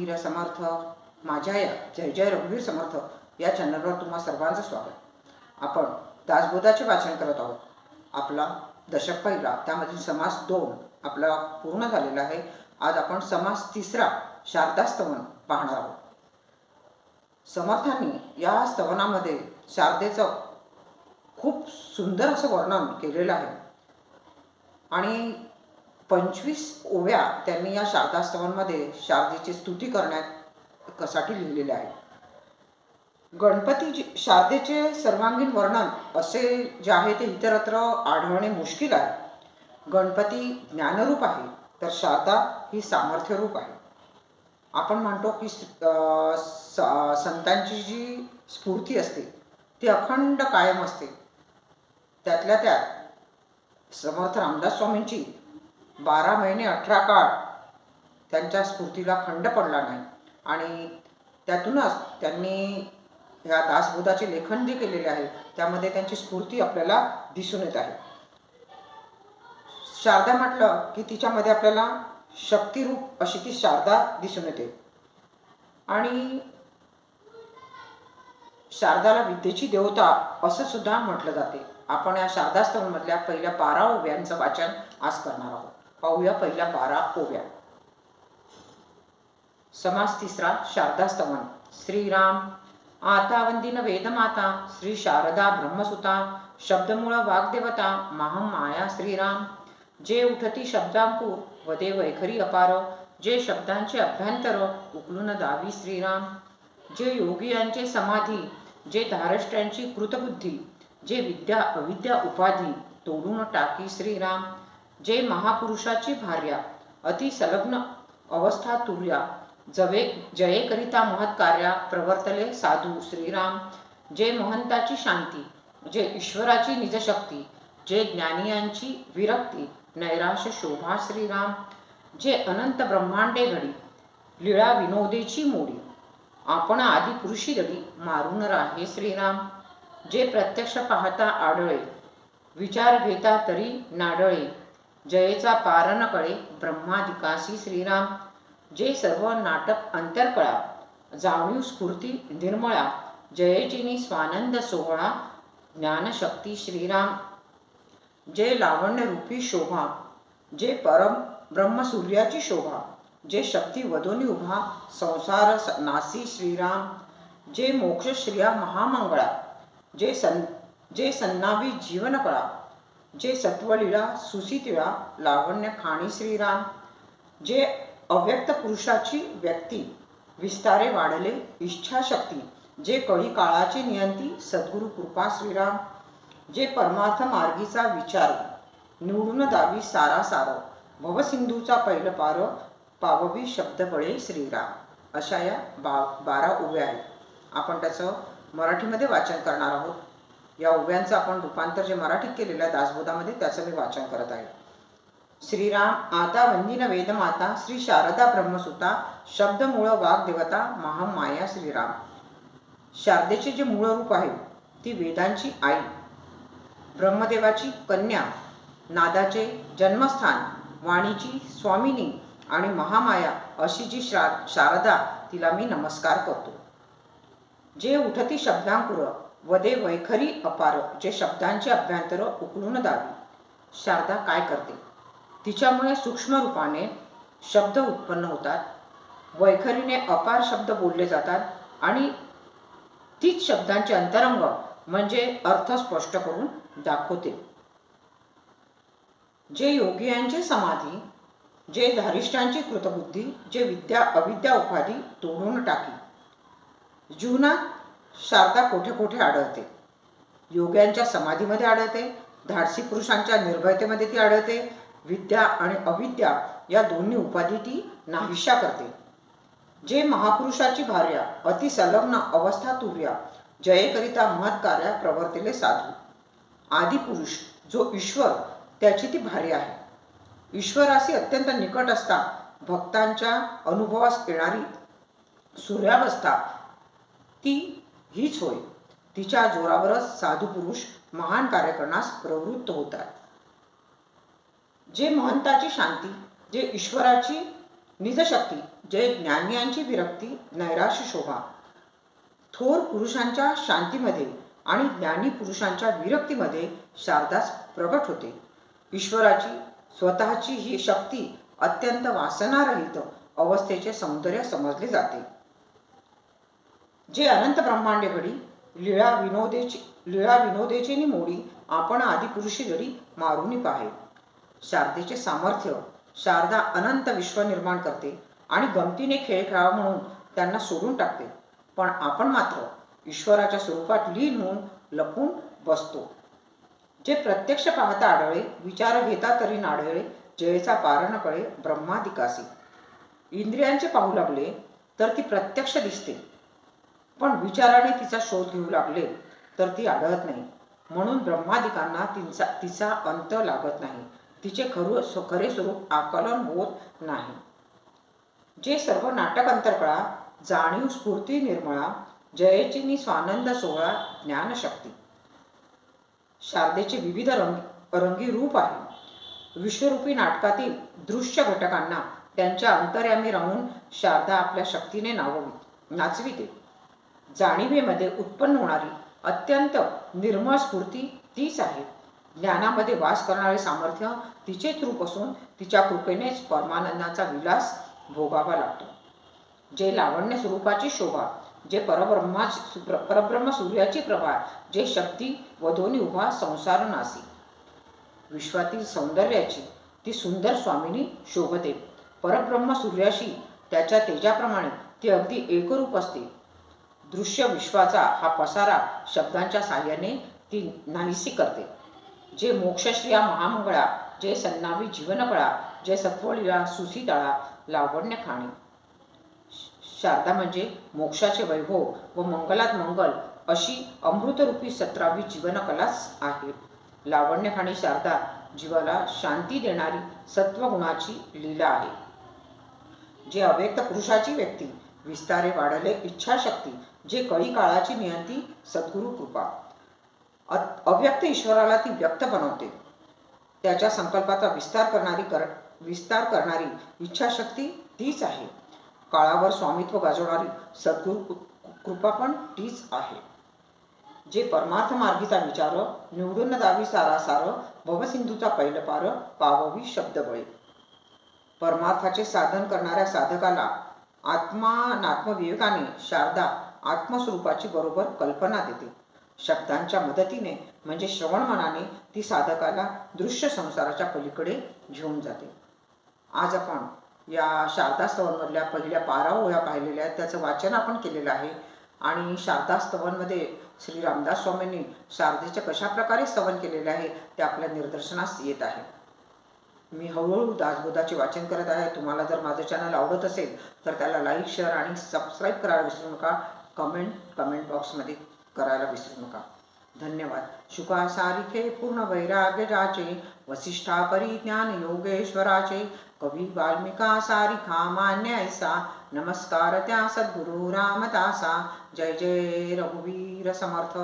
रघुवीर समर्थ. माझ्या या जय जय रघुवीर समर्थ या चॅनलवर तुम्हा सर्वांचं स्वागत. आपण दासबोधाचे वाचन करत आहोत. आपला दशक पहिला त्यामधील समास 2 आपला पूर्ण झालेला आहे. आज आपण समास 3 शारदा स्तवन पाहणार आहोत. समर्थांनी या स्तवनामध्ये शारदेचं खूप सुंदर असं वर्णन केलेलं आहे आणि 25 ओव्या त्यांनी या शारदा स्तवनमध्ये शारदेची स्तुती करण्यासाठी लिहिलेले आहे. गणपती शारदेचे सर्वांगीण वर्णन असे जे आहे ते इतरत्र आढळणे मुश्किल आहे. गणपती ज्ञानरूप आहे तर शारदा ही सामर्थ्य रूप आहे. आपण म्हणतो की संतांची जी स्फूर्ती असते ती अखंड कायम असते. त्यातल्या त्यात समर्थ रामदास स्वामींची 12 महिने 18 काळ त्यांच्या स्फूर्तीला खंड पडला नाही आणि त्यातूनच त्यांनी ह्या दासबोधाचे लेखन जे केलेले आहे त्यामध्ये त्यांची स्फूर्ती आपल्याला दिसून येत आहे. शारदा म्हटलं की तिच्यामध्ये आपल्याला शक्तिरूप अशी ती शारदा दिसून येते आणि शारदाला विद्येची देवता असं सुद्धा म्हटलं जाते. आपण या शारदा स्तवनमधल्या पहिल्या 12 ओव्यांचं वाचन आज करणार आहोत. पाहूया पहिल्या 12 ओव्या. समास 3 शारदा स्तवन. श्रीराम आता वंदिन वेदमाता श्री शारदा ब्रह्मसुता शब्दमूळ वाग्देवता माहम माया श्रीराम. जे उठती शब्दांकुर वदे वैखरी अपार जे शब्दांचे अभ्यंतर उकलून दावी श्रीराम. जे योगियांचे समाधी जे धारष्ट्यांची कृतबुद्धी जे विद्या अविद्या उपाधी तोडून टाकी श्रीराम. जे महापुरुषाची भार्या अति संलग्न अवस्था तुर्या जवे जये करिता महत्कार्या प्रवर्तले साधू श्रीराम. जे महंताची शांती जे ईश्वराची निजशक्ती जे ज्ञानियांची विरक्ती नैराश्य शोभा श्रीराम. जे अनंत ब्रह्मांडे घडी लीळा विनोदेची मोडी आपण आदि पुरुषी दडी मारून राहे श्रीराम. जे प्रत्यक्ष पाहता आढळे विचार घेता तरी नाडळे जयेचा पार न कळे ब्रह्मादिकासी श्रीराम. जे सर्व नाटक अंतरकळा जाणीव स्फूर्ती निर्मळा जयेचिनी स्वानंद सोहळा ज्ञानशक्ती श्रीराम. जे लावण्य रूपी शोभा जे परम ब्रह्मसूर्याची शोभा जे शक्ती वधोनी उभा संसार नासी श्रीराम. जे मोक्षश्रिया महामंगळा जे सन्नावी जीवनकळा जे सत्वलीळा सुसितिळा लावण्य खाणी श्रीराम. जे अव्यक्त पुरुषाची व्यक्ती विस्तारे वाढले इच्छाशक्ती जे कळी काळाची नियंती सद्गुरु कृपा श्रीराम. जे परमार्थ मार्गीचा विचार निवडून दावी सारा सार भवसिंधूचा पैल पार पाववी शब्दबळे श्रीराम. अशा या 12 ओव्या आहेत. आपण त्याचं मराठीमध्ये वाचन करणार आहोत. या ओव्यांचं आपण रूपांतर जे मराठीत केलेलं आहे दासबोधामध्ये त्याचं मी वाचन करत आहे. श्रीराम आता वंदिन वेदमाता श्री शारदा ब्रह्मसुता शब्दमूळ वाग्देवता महाम माया श्रीराम. शारदेचे जे मूळ रूप आहे ती वेदांची आई ब्रह्मदेवाची कन्या नादाचे जन्मस्थान वाणीची स्वामिनी आणि महामाया अशी जी शारदा तिला मी नमस्कार करतो. जे उठती शब्दांकुर वदे वैखरी अपार जे शब्दांचे अभ्यंतर उकलून दावी. शारदा काय करते? तिच्यामुळे सूक्ष्म रूपाने शब्द उत्पन्न होतात, वैखरीने अपार शब्द बोलले जातात आणि तीच शब्दांचे अंतरंग म्हणजे अर्थ स्पष्ट करून दाखवते. जे योगियांचे समाधी जे धारिष्ठांची कृतबुद्धी जे विद्या अविद्या उपाधी तोडून टाकी. जीवनात शारदा कोठे कोठे आढळते? योग्यांच्या समाधीमध्ये आढळते, धाडसी पुरुषांच्या निर्भयतेमध्ये ती आढळते, विद्या आणि अविद्या या दोन्ही उपाधी ती नाहीशा करते. जे महापुरुषाची भार्या अति संलग्न अवस्था तुर्या जयेकरिता महत्कार्या प्रवर्तले साधू. आदिपुरुष जो ईश्वर त्याची ती भार्या आहे. ईश्वराशी अत्यंत निकट असता भक्तांच्या अनुभवास येणारी सूर्यावस्था ती हीच होय. तिच्या जोरावरच साधू पुरुष महान कार्य करण्यास प्रवृत्त होतात. जे महंताची शांती जे ईश्वराची निजशक्ती जय ज्ञानियांची विरक्ती नैराश्य शोभा. थोर पुरुषांच्या शांतीमध्ये आणि ज्ञानी पुरुषांच्या विरक्तीमध्ये शारदास प्रगट होते. ईश्वराची स्वतःची ही शक्ती अत्यंत वासनारहित अवस्थेचे सौंदर्य समजले जाते. जे अनंत ब्रह्मांडे घडी लीळा विनोदेची मोडी आपण आदिपुरुषी जडी मारुनी पाहे. शारदेचे सामर्थ्य शारदा अनंत विश्व निर्माण करते आणि गमतीने खेळ खेळावा म्हणून त्यांना सोडून टाकते. पण आपण मात्र ईश्वराच्या स्वरूपात लीन होऊन लपून बसतो. जे प्रत्यक्ष पाहता आढळे विचार घेता तरी नाढळे जयेचा पार न कळे ब्रह्मादिकासी. इंद्रियांचे पाहू लागले तर ती प्रत्यक्ष दिसते, पण विचाराने तिचा शोध घेऊ लागले तर ती आढळत नाही. म्हणून ब्रह्मादिकांना तिचा अंत लागत नाही. तिचे खरे स्वरूप आकलन होत नाही. जे सर्व नाटक अंतरकळा जाणीव स्फूर्ती निर्मळा जयेची स्वानंद सोहळा ज्ञानशक्ती. शारदेचे विविध रंगी रूप आहे. विश्वरूपी नाटकातील दृश्य घटकांना त्यांच्या अंतर्यामी राहून शारदा आपल्या शक्तीने नाचविते. जाणीवेमध्ये उत्पन्न होणारी अत्यंत निर्मळ स्फूर्ती तीच आहे. ज्ञानामध्ये वास करणारे सामर्थ्य तिचेच रूप असून तिच्या कृपेनेच परमानंदाचा विलास भोगावा लागतो. जे लावण्य स्वरूपाची शोभा, जे परब्रह्म सूर्याची प्रभा, जे शक्ती वधोनी उभा संसार नासी. विश्वातील सौंदर्याची ती सुंदर स्वामिनी शोभते. परब्रह्म सूर्याशी त्याच्या तेजाप्रमाणे ती अगदी एकरूप असते. दृश्य विश्वाचा हा पसारा शब्दांच्या साह्याने ती नाहीसी करते. जे मोक्षश्रिया महामंगळा, जे सन्नावी जीवनकळा, जे सत्वलीला सुसीतळा लावण्य खाणी. शारदा म्हणजे मोक्षाचे वैभव व मंगलात मंगल अशी अमृतरूपी 17वी जीवनकलाच आहे. लावण्यखाणी शारदा जीवाला शांती देणारी सत्वगुणाची लीला आहे. जे अव्यक्त पुरुषाची व्यक्ती विस्तारे वाढले इच्छाशक्ती, जे कळी काळाची नियंती सद्गुरु कृपा. अव्यक्त ईश्वराला ती व्यक्त बनवते. त्याच्या संकल्पाचा विस्तार करणारी इच्छाशक्ती तीच आहे. काळावर स्वामित्व गाजवणारी सद्गुरु कृपा पण तीच आहे. जे परमार्थ मार्गीचा विचार निवडून दावी सारासार भवसिंधूचा पैल पार पाववी शब्दबळे. परमार्थाचे साधन करणाऱ्या साधकाला आत्मविवेकाने शारदा आत्मस्वरूपाची बरोबर कल्पना देते. शब्दांच्या मदतीने म्हणजे श्रवणमनाने ती साधकाला दृश्य संसाराच्या पलीकडे घेऊन जाते. आज आपण या शारदास्तवनमधल्या पहिल्या 12 ओव्या पाहिलेल्या आहेत. त्याचं वाचन आपण केलेलं आहे. आणि शारदास्तवनमध्ये श्री रामदास स्वामींनी शारदेचे कशा प्रकारे स्तवन केलेले आहे ते आपल्या निदर्शनास येत आहे. मी हळूहळू दासबोधाचे वाचन करत आहे. तुम्हाला जर माझं चॅनल आवडत असेल तर त्याला लाईक, शेअर आणि सबस्क्राईब करायला विसरू नका. कमेंट बॉक्समध्ये करायला विसरू नका. धन्यवाद. शुका सारिखे पूर्ण वैराग्य जाचे, वसिष्ठा परिज्ञान योगेश्वराचे, कवी वाल्मिका सारिखा मान्य ऐसा, नमस्कार त्या सद्गुरु रामदासा. जय जय रघुवीर समर्थ.